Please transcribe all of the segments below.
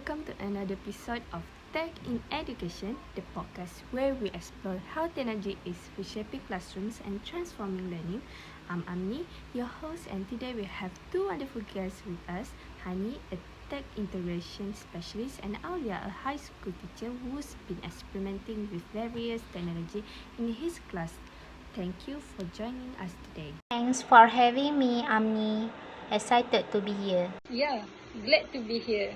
welcome to another episode of Tech in Education, the podcast where we explore how technology is reshaping classrooms and transforming learning. I'm Amni, your host, and today we have two wonderful guests with us, Hani, a tech integration specialist, and Aulia, a high school teacher who's been experimenting with various technology in his class. Thank you for joining us today. Thanks for having me, Amni. Excited to be here. Yeah, glad to be here.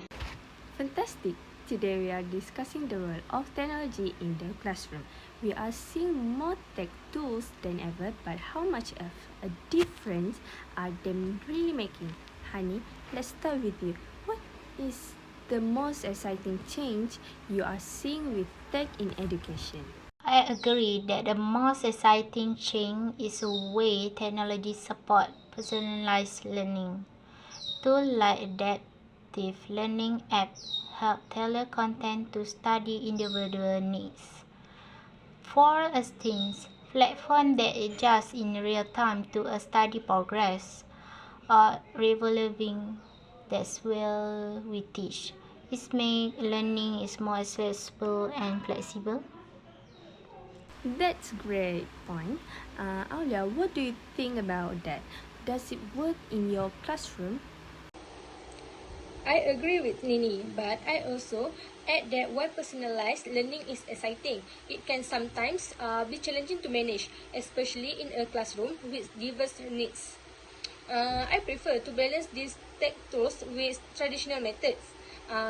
Fantastic! Today we are discussing the role of technology in the classroom. We are seeing more tech tools than ever, but how much of a difference are they really making? Honey, let's start with you. What is the most exciting change you are seeing with tech in education? I agree that the most exciting change is the way technology support personalized learning. Tools like adaptive learning apps help tailor content to study individual needs. For instance, platforms that adjust in real time to a study progress or revolving that's where we teach. It makes learning is more accessible and flexible. That's great point. Aulia, what do you think about that? Does it work in your classroom? I agree with Nini, but I also add that while personalized learning is exciting, it can sometimes be challenging to manage, especially in a classroom with diverse needs. I prefer to balance these tech tools with traditional methods,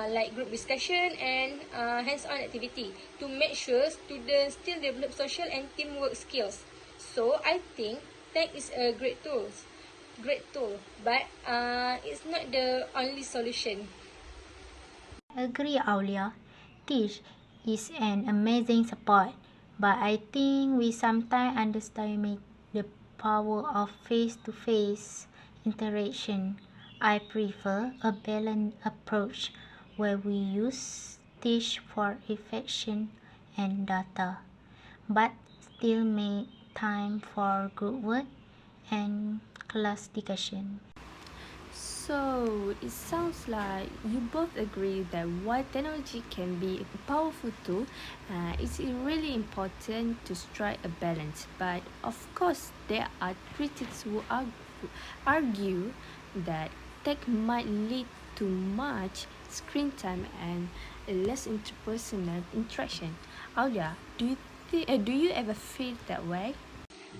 like group discussion and hands-on activity, to make sure students still develop social and teamwork skills. So I think tech is a great tool, but it's not the only solution. Agree, Aulia. Teach is an amazing support, but I think we sometimes underestimate the power of face-to-face interaction. I prefer a balanced approach where we use teach for reflection and data, but still make time for group work and class discussion. So it sounds like you both agree that while technology can be a powerful tool, it's really important to strike a balance. But of course, there are critics who argue that tech might lead to much screen time and less interpersonal interaction. Aulia, do you ever feel that way?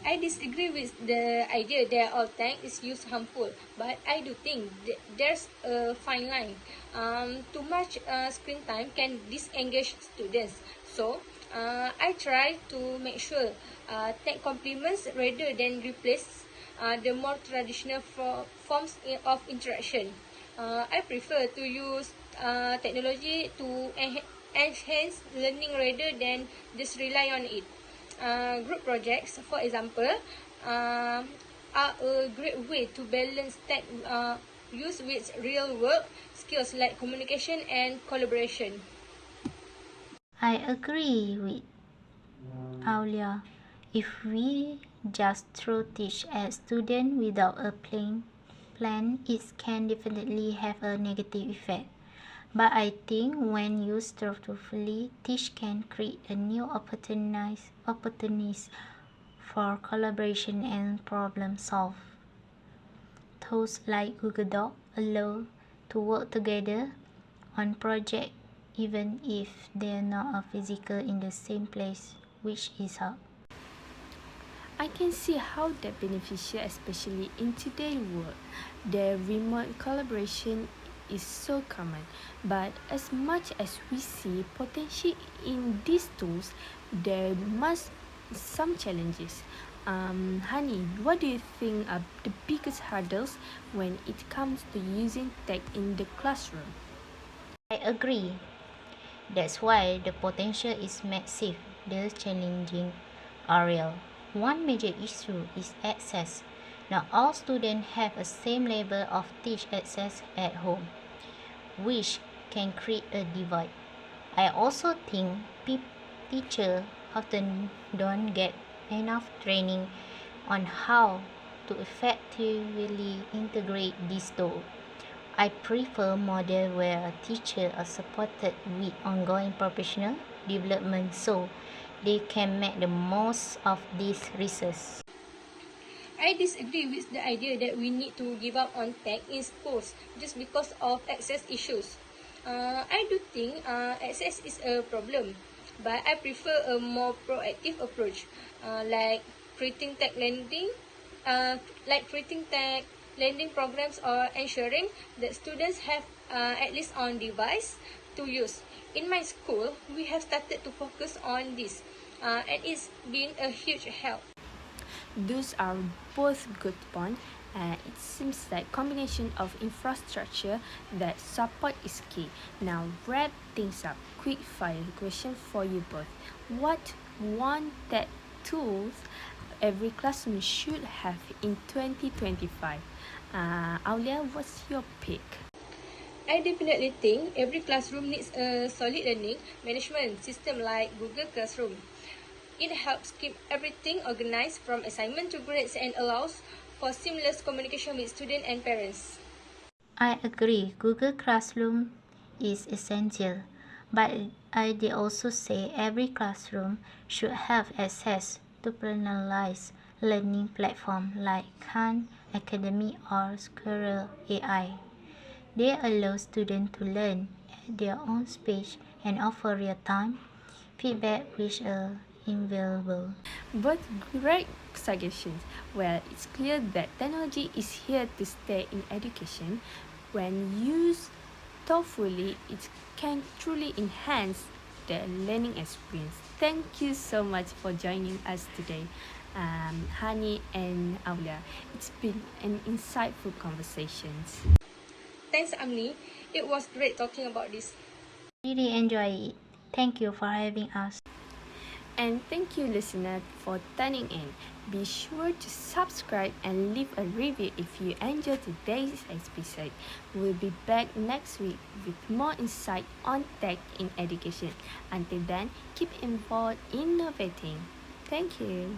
I disagree with the idea that all tech is used harmful, but I do think there's a fine line. Too much screen time can disengage students. So, I try to make sure tech complements rather than replace the more traditional forms of interaction. I prefer to use technology to enhance learning rather than just rely on it. Group projects, for example, are a great way to balance tech use with real world skills like communication and collaboration. I agree with Aulia. If we just throw teach at student without a plan, it can definitely have a negative effect. But I think when used thoughtfully, teach can create a new opportunities for collaboration and problem solve. Tools like Google Doc allow to work together on project even if they're not physical in the same place, which is help. I can see how that beneficial, especially in today's world. The remote collaboration is so common, but as much as we see potential in these tools, there must be some challenges. Honey, what do you think are the biggest hurdles when it comes to using tech in the classroom? I agree. That's why the potential is massive. The challenging are real. One major issue is access. Not all students have a same level of teach access at home, which can create a divide. I also think teachers often don't get enough training on how to effectively integrate these tools. I prefer model where teachers are supported with ongoing professional development so they can make the most of this research. I disagree with the idea that we need to give up on tech in schools just because of access issues. I do think access is a problem, but I prefer a more proactive approach, like creating tech lending, creating tech lending programs or ensuring that students have at least on device to use. In my school, we have started to focus on this, and it's been a huge help. Those are both good points. It seems like combination of infrastructure that support is key. Now wrap things up. Quick fire question for you both. What one tech tools every classroom should have in 2025? Aulia, what's your pick? I definitely think every classroom needs a solid learning management system like Google Classroom. It helps keep everything organized from assignment to grades and allows for seamless communication with students and parents. I agree, Google Classroom is essential, but I did also say every classroom should have access to personalized learning platform like Khan Academy or Squirrel AI. They allow students to learn at their own pace and offer real-time feedback which are invaluable. Both great suggestions. Well, it's clear that technology is here to stay in education. When used thoughtfully, it can truly enhance the learning experience. Thank you so much for joining us today, Hani and Aulia. It's been an insightful conversation. Thanks, Amni. It was great talking about this. Really enjoy it. Thank you for having us. And thank you, listener, for tuning in. Be sure to subscribe and leave a review if you enjoyed today's episode. We'll be back next week with more insight on tech in education. Until then, keep involved innovating. Thank you.